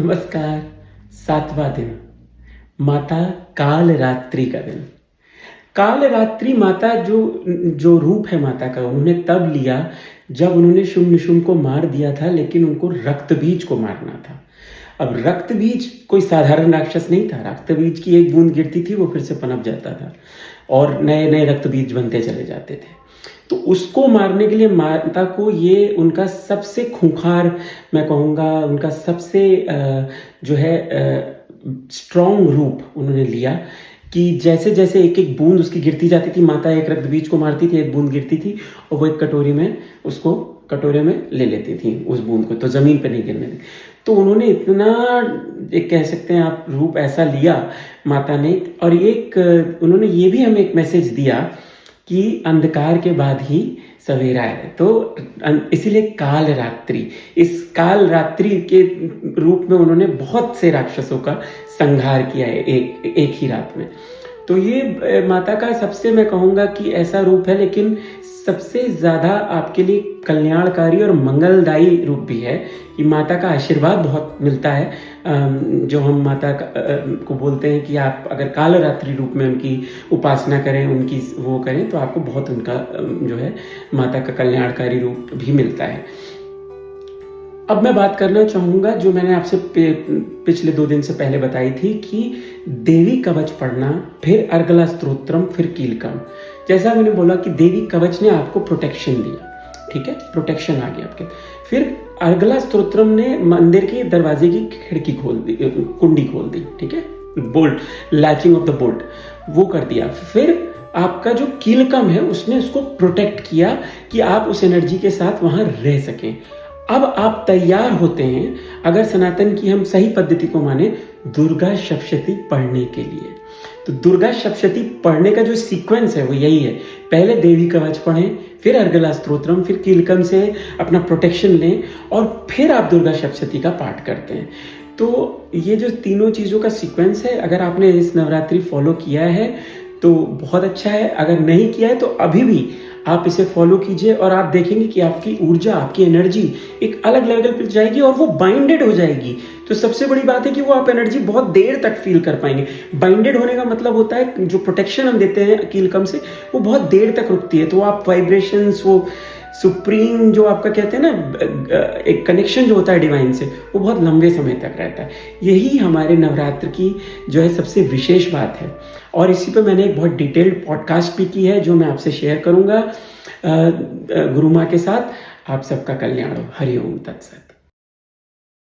नमस्कार। 7वां दिन, माता कालरात्रि का दिन। कालरात्रि माता जो जो रूप है माता का, उन्होंने तब लिया जब उन्होंने शुंभ-निशुंभ को मार दिया था, लेकिन उनको रक्तबीज को मारना था। अब रक्तबीज कोई साधारण राक्षस नहीं था। रक्तबीज की एक बूंद गिरती थी, वो फिर से पनप जाता था और नए-नए रक्तबीज बनते चले जाते थे। तो उसको मारने के लिए माता को ये उनका सबसे खूंखार, मैं कहूँगा उनका सबसे जो है स्ट्रॉन्ग रूप उन्होंने लिया कि जैसे-जैसे एक-एक बूंद उसकी गिरती जाती थी, माता एक रक्तबीज को मारती थी, एक बूंद गिरती थी और वो एक कटोरे में ले लेती थी उस बूंद को, तो ज़मीन पे नहीं गिरने दी। तो उन्होंने इतना, एक कह सकते हैं आप, रूप ऐसा लिया माता ने। और एक उन्होंने ये भी हमें एक मैसेज दिया कि अंधकार के बाद ही सवेरा है। तो इसीलिए काल रात्रि, इस काल रात्रि के रूप में उन्होंने बहुत से राक्षसों का संहार किया है एक ही रात में। तो ये माता का सबसे, मैं कहूँगा कि ऐसा रूप है, लेकिन सबसे ज़्यादा आपके लिए कल्याणकारी और मंगलदायी रूप भी है कि माता का आशीर्वाद बहुत मिलता है। जो हम माता को बोलते हैं कि आप अगर कालरात्रि रूप में उनकी उपासना करें, उनकी वो करें, तो आपको बहुत उनका जो है माता का कल्याणकारी रूप भी मिलता है। अब मैं बात करना चाहूँगा जो मैंने आपसे पिछले 2 दिन से पहले बताई थी कि देवी कवच पढ़ना, फिर अर्गला स्तोत्रम, फिर कीलकम। जैसा मैंने बोला कि देवी कवच ने आपको प्रोटेक्शन दिया, ठीक है, प्रोटेक्शन आ गया आपके। फिर अर्गला स्तोत्रम ने मंदिर के दरवाजे की खिड़की खोल दी, कुंडी खोल दी, ठीक है, bolt, latching of the bolt वो कर दिया। फिर आपका जो कीलकम है उसने उसको प्रोटेक्ट किया कि आप उस एनर्जी के साथ वहां रह सकें। अब आप तैयार होते हैं, अगर सनातन की हम सही पद्धति को माने, दुर्गा सप्तशती पढ़ने के लिए। तो दुर्गा सप्तशती पढ़ने का जो सीक्वेंस है वो यही है, पहले देवी कवच पढ़ें, फिर अर्गला स्तोत्रम, फिर कीलकम से अपना प्रोटेक्शन लें और फिर आप दुर्गा सप्तशती का पाठ करते हैं। तो ये जो तीनों चीज़ों का सीक्वेंस है, अगर आपने इस नवरात्रि फॉलो किया है तो बहुत अच्छा है। अगर नहीं किया है तो अभी भी आप इसे फॉलो कीजिए और आप देखेंगे कि आपकी ऊर्जा, आपकी एनर्जी एक अलग लेवल पर जाएगी और वो बाइंडेड हो जाएगी। तो सबसे बड़ी बात है कि वो आप एनर्जी बहुत देर तक फील कर पाएंगे। बाइंडेड होने का मतलब होता है जो प्रोटेक्शन हम देते हैं कीलकम से, वो बहुत देर तक रुकती है। तो आप वाइब्रेशंस, वो सुप्रीम जो आपका कहते हैं ना, एक कनेक्शन जो होता है डिवाइन से, वो बहुत लंबे समय तक रहता है। यही हमारे नवरात्र की जो है सबसे विशेष बात है। और इसी पे मैंने एक बहुत डिटेल्ड पॉडकास्ट भी की है जो मैं आपसे शेयर करूंगा गुरु माँ के साथ। आप सबका कल्याण हो। हरि ओम तत्सत।